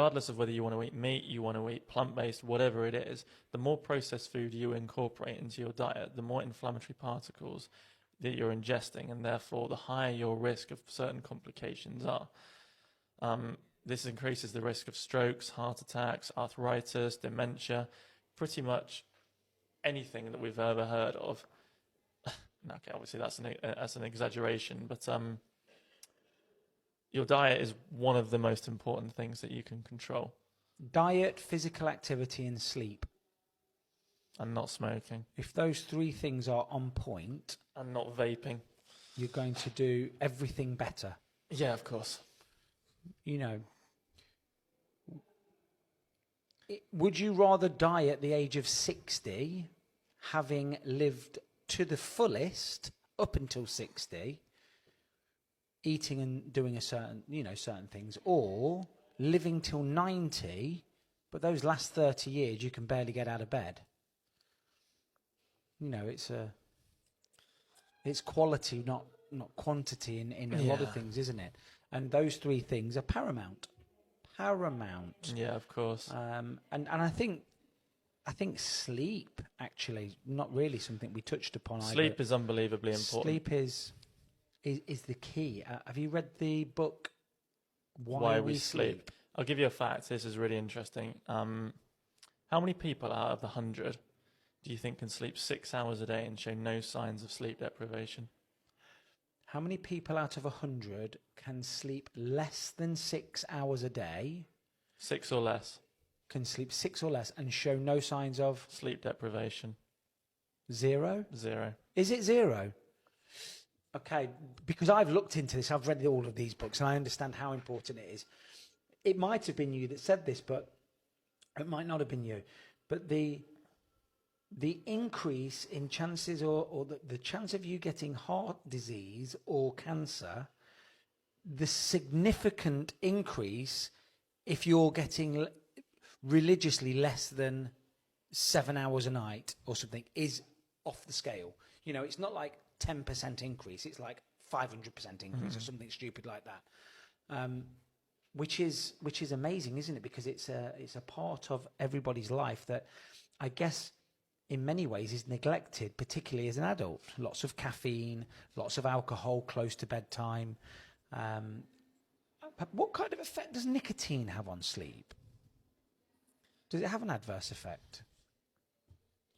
regardless of whether you want to eat meat, you want to eat plant-based, whatever it is, the more processed food you incorporate into your diet, the more inflammatory particles that you're ingesting, and therefore the higher your risk of certain complications are. This increases the risk of strokes, heart attacks, arthritis, dementia, pretty much anything that we've ever heard of. Okay, obviously that's an exaggeration, but your diet is one of the most important things that you can control. Diet, physical activity, and sleep. And not smoking. If those three things are on point... And not vaping. You're going to do everything better. Yeah, of course. You know, would you rather die at the age of 60, having lived to the fullest up until 60, eating and doing certain things, or living till 90, but those last 30 years you can barely get out of bed? You know, it's quality, not quantity in a lot of things, isn't it? And those three things are paramount. Yeah, of course. And I think sleep, actually, not really something we touched upon. Sleep is unbelievably important. Sleep is the key. Have you read the book Why We Sleep? I'll give you a fact. This is really interesting. How many people out of the 100 do you think can sleep 6 hours a day and show no signs of sleep deprivation? How many people out of 100 can sleep less than 6 hours a day? 6 or less. Can sleep 6 or less and show no signs of? Sleep deprivation. 0? 0. Is it 0? Okay, because I've looked into this, I've read all of these books, and I understand how important it is. It might have been you that said this, but it might not have been you. But the increase in chances, or the chance of you getting heart disease or cancer, the significant increase if you're getting religiously less than 7 hours a night or something, is off the scale. You know, it's not like 10% increase, it's like 500% increase or something stupid like that. Which is amazing, isn't it? Because it's a part of everybody's life that I guess in many ways is neglected, particularly as an adult. Lots of caffeine, lots of alcohol close to bedtime. But what kind of effect does nicotine have on sleep? Does it have an adverse effect?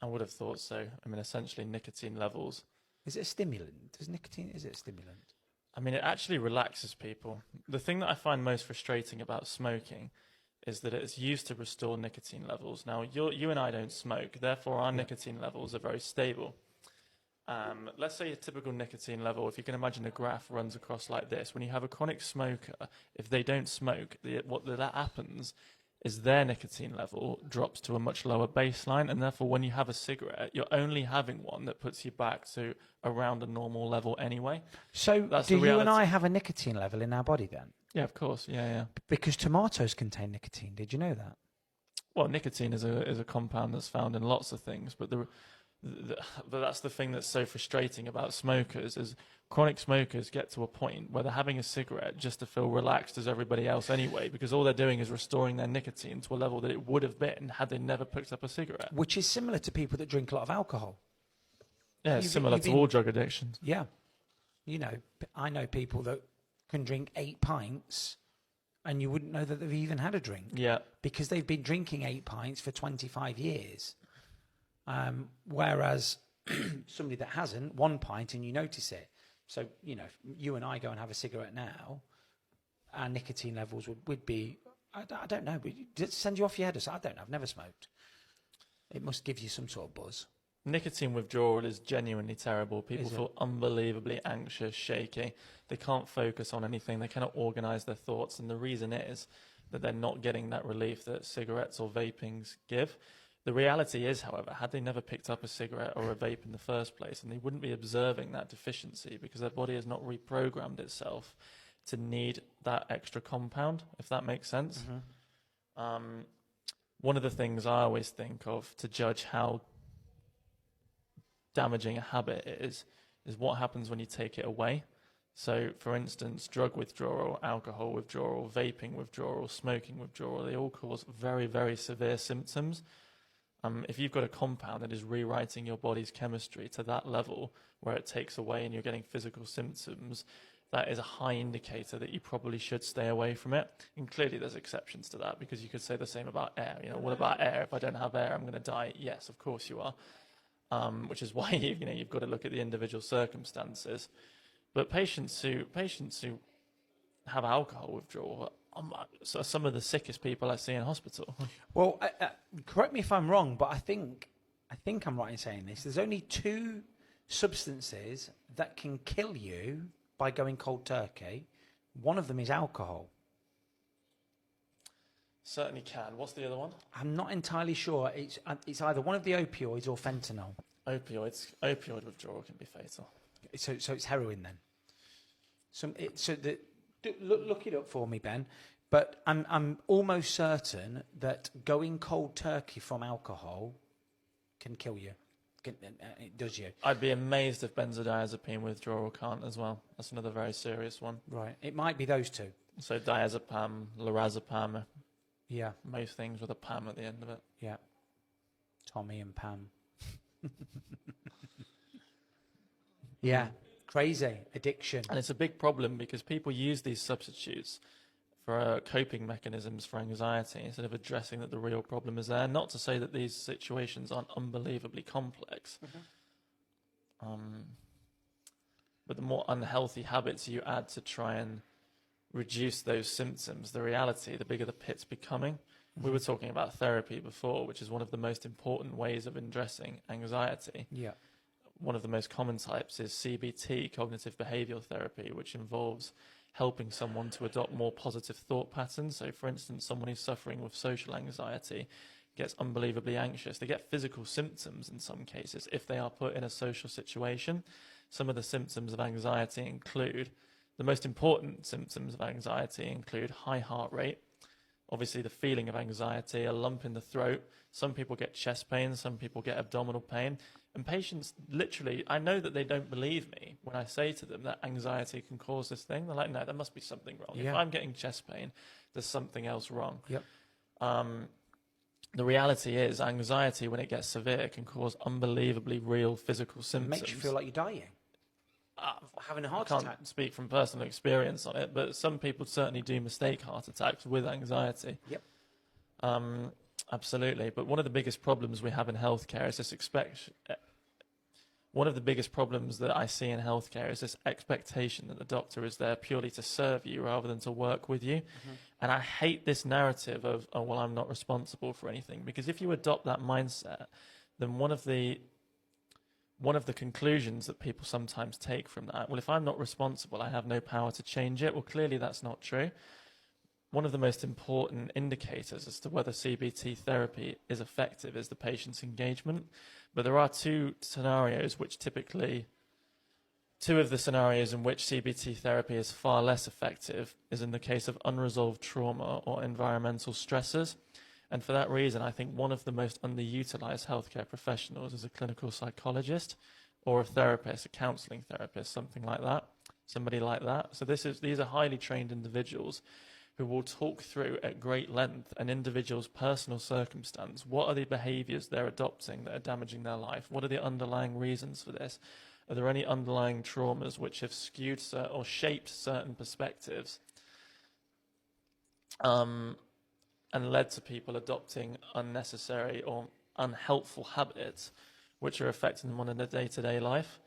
I would have thought so. I mean, essentially nicotine levels. Is it a stimulant? Is it a stimulant? I mean, it actually relaxes people. The thing that I find most frustrating about smoking is that it's used to restore nicotine levels. Now, you and I don't smoke, therefore our nicotine levels are very stable. Let's say a typical nicotine level, if you can imagine a graph runs across like this. When you have a chronic smoker, if they don't smoke, what that happens is their nicotine level drops to a much lower baseline, and therefore when you have a cigarette, you're only having one that puts you back to around a normal level anyway. So do you and I have a nicotine level in our body then? Yeah, of course. Yeah. Because tomatoes contain nicotine. Did you know that? Well, nicotine is a compound that's found in lots of things, but that's the thing that's so frustrating about smokers is chronic smokers get to a point where they're having a cigarette just to feel relaxed as everybody else anyway, because all they're doing is restoring their nicotine to a level that it would have been had they never picked up a cigarette. Which is similar to people that drink a lot of alcohol. Yeah, it's similar to all drug addictions. Yeah. You know, I know people that can drink 8 pints and you wouldn't know that they've even had a drink. Yeah. Because they've been drinking 8 pints for 25 years. Whereas somebody that hasn't, 1 pint and you notice it. So, you know, if you and I go and have a cigarette now, our nicotine levels would be, I don't know, but does it send you off your head? I don't know, I've never smoked. It must give you some sort of buzz. Nicotine withdrawal is genuinely terrible. People feel unbelievably anxious, shaky. They can't focus on anything. They cannot organize their thoughts. And the reason is that they're not getting that relief that cigarettes or vapings give. The reality is, however, had they never picked up a cigarette or a vape in the first place, and they wouldn't be observing that deficiency because their body has not reprogrammed itself to need that extra compound, if that makes sense. One of the things I always think of to judge how damaging a habit is what happens when you take it away. So, for instance, drug withdrawal, alcohol withdrawal, vaping withdrawal, smoking withdrawal, they all cause very, very severe symptoms. If you've got a compound that is rewriting your body's chemistry to that level where it takes away and you're getting physical symptoms, that is a high indicator that you probably should stay away from it. And clearly there's exceptions to that, because you could say the same about air. You know, what about air? If I don't have air, I'm going to die. Yes, of course you are. Which is why you've got to look at the individual circumstances. But patients who have alcohol withdrawal are some of the sickest people I see in hospital. Well, correct me if I'm wrong, but I think I'm right in saying this. There's only 2 substances that can kill you by going cold turkey. One of them is alcohol. Certainly can. What's the other one? I'm not entirely sure. It's either one of the opioids or fentanyl. Opioid withdrawal can be fatal. So it's heroin then. Look it up for me, Ben. But I'm almost certain that going cold turkey from alcohol can kill you. It does you. I'd be amazed if benzodiazepine withdrawal can't as well. That's another very serious one. Right. It might be those 2. So diazepam, lorazepam. Yeah. Most things with a Pam at the end of it. Yeah. Tommy and Pam. Yeah. Crazy addiction. And it's a big problem because people use these substitutes for coping mechanisms for anxiety instead of addressing that the real problem is there. Not to say that these situations aren't unbelievably complex. But the more unhealthy habits you add to try and reduce those symptoms, the reality, the bigger the pit's becoming. We were talking about therapy before, which is one of the most important ways of addressing anxiety. Yeah. One of the most common types is CBT, cognitive behavioral therapy, which involves helping someone to adopt more positive thought patterns. So, for instance, someone who's suffering with social anxiety gets unbelievably anxious. They get physical symptoms in some cases if they are put in a social situation. Some of the symptoms of anxiety include, the most important symptoms of anxiety include high heart rate, obviously the feeling of anxiety, a lump in the throat. Some people get chest pain, some people get abdominal pain. And patients literally, I know that they don't believe me when I say to them that anxiety can cause this thing. They're like, no, there must be something wrong. Yeah. If I'm getting chest pain, there's something else wrong. Yep. The reality is anxiety, when it gets severe, can cause unbelievably real physical It symptoms. makes you feel like you're dying. Having a I heart can't attack. speak from personal experience on it, but some people certainly do mistake heart attacks with anxiety. Yep. Absolutely. But one of the biggest problems we have in healthcare is this one of the biggest problems that I see in healthcare is this expectation that the doctor is there purely to serve you rather than to work with you. And I hate this narrative of, oh, well, I'm not responsible for anything. Because if you adopt that mindset, then one of the conclusions that people sometimes take from that, well, if I'm not responsible, I have no power to change it. Well, clearly that's not true. One of the most important indicators as to whether CBT therapy is effective is the patient's engagement. But there are 2 scenarios which typically, 2 of the scenarios in which CBT therapy is far less effective is in the case of unresolved trauma or environmental stressors. And for that reason, I think one of the most underutilized healthcare professionals is a clinical psychologist or a therapist, a counseling therapist, something like that, somebody like that. So these are highly trained individuals who will talk through at great length an individual's personal circumstance. What are the behaviors they're adopting that are damaging their life? What are the underlying reasons for this? Are there any underlying traumas which have skewed or shaped certain perspectives? And led to people adopting unnecessary or unhelpful habits which are affecting them on their day-to-day life.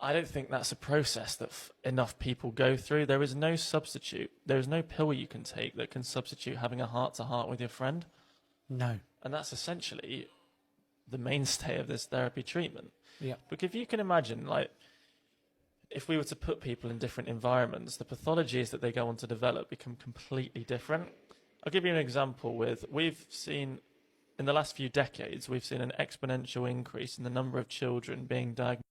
I don't think that's a process that enough people go through. There is no substitute. There is no pill you can take that can substitute having a heart-to-heart with your friend. No. And that's essentially the mainstay of this therapy treatment. Yeah. But if you can imagine, like, if we were to put people in different environments, the pathologies that they go on to develop become completely different. I'll give you an example we've seen, in the last few decades, we've seen an exponential increase in the number of children being diagnosed